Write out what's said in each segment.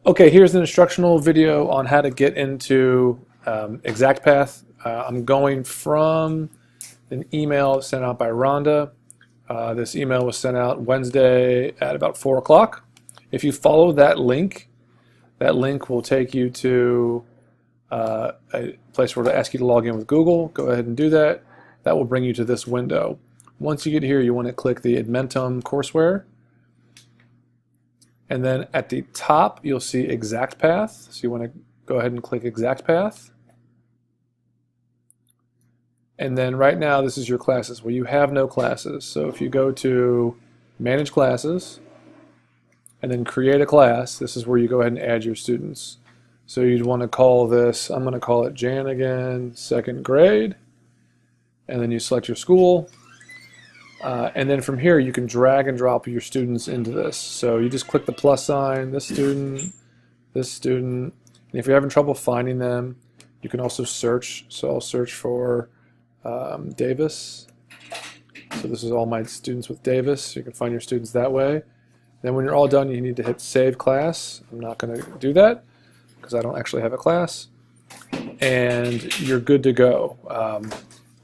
Okay, here's an instructional video on how to get into ExactPath. I'm going from an email sent out by Rhonda. This email was sent out Wednesday at about 4 o'clock. If you follow that link will take you to a place where it'll ask you to log in with Google. Go ahead and do that. That will bring you to this window. Once you get here, you want to click the Edementum courseware. And then at the top, you'll see ExactPath. So you want to go ahead and click ExactPath. And then right now, this is your classes. Well, you have no classes. So if you go to Manage Classes and then Create a Class, this is where you go ahead and add your students. So you'd want to call this, I'm going to call it Jan again, second grade. And then you select your school. And then from here, you can drag and drop your students into this. So you just click the plus sign, this student. And if you're having trouble finding them, you can also search. So I'll search for Davis. So this is all my students with Davis. You can find your students that way. Then when you're all done, you need to hit Save Class. I'm not going to do that because I don't actually have a class. And you're good to go.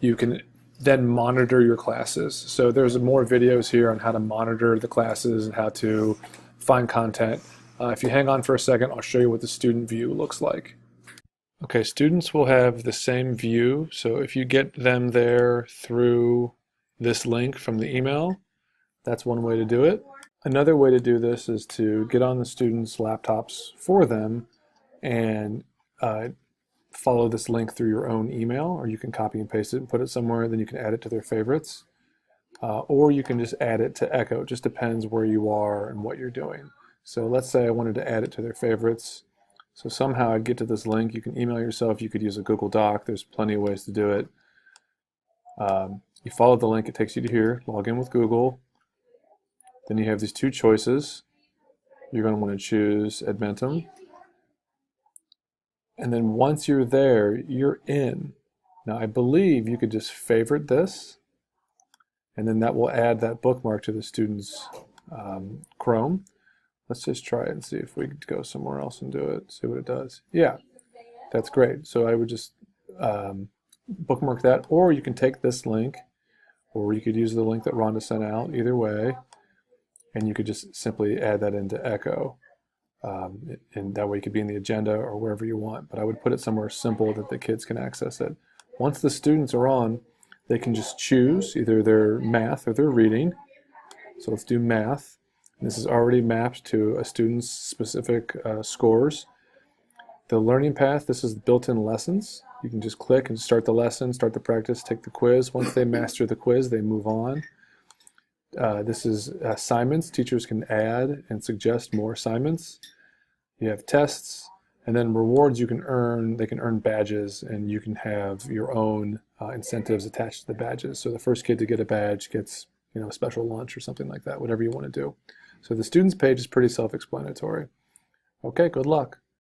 You can then monitor your classes. So there's more videos here on how to monitor the classes and how to find content. If you hang on for a second, I'll show you what the student view looks like. Okay, students will have the same view. So if you get them there through this link from the email, that's one way to do it. Another way to do this is to get on the students' laptops for them and follow this link through your own email, or you can copy and paste it and put it somewhere, then you can add it to their favorites. Or you can just add it to Echo. It just depends where you are and what you're doing. So let's say I wanted to add it to their favorites. So somehow I'd get to this link. You can email yourself. You could use a Google Doc. There's plenty of ways to do it. You follow the link. It takes you to here. Log in with Google. Then you have these two choices. You're going to want to choose Edementum. And then once you're there, you're in. Now I believe you could just favorite this, and then that will add that bookmark to the student's Chrome. Let's just try it and see if we could go somewhere else and do it, see what it does. Yeah, that's great. So I would just bookmark that, or you can take this link, or you could use the link that Rhonda sent out, either way, and you could just simply add that into Echo. And that way it could be in the agenda or wherever you want. But I would put it somewhere simple that the kids can access it. Once the students are on, they can just choose either their math or their reading. So let's do math. This is already mapped to a student's specific scores. The learning path, this is built-in lessons. You can just click and start the lesson, start the practice, take the quiz. Once they master the quiz, they move on. This is assignments. Teachers can add and suggest more assignments. You have tests, and then rewards you can earn. They can earn badges, and you can have your own incentives attached to the badges. So the first kid to get a badge gets, a special lunch or something like that, whatever you want to do. So the students page is pretty self-explanatory. Okay, good luck.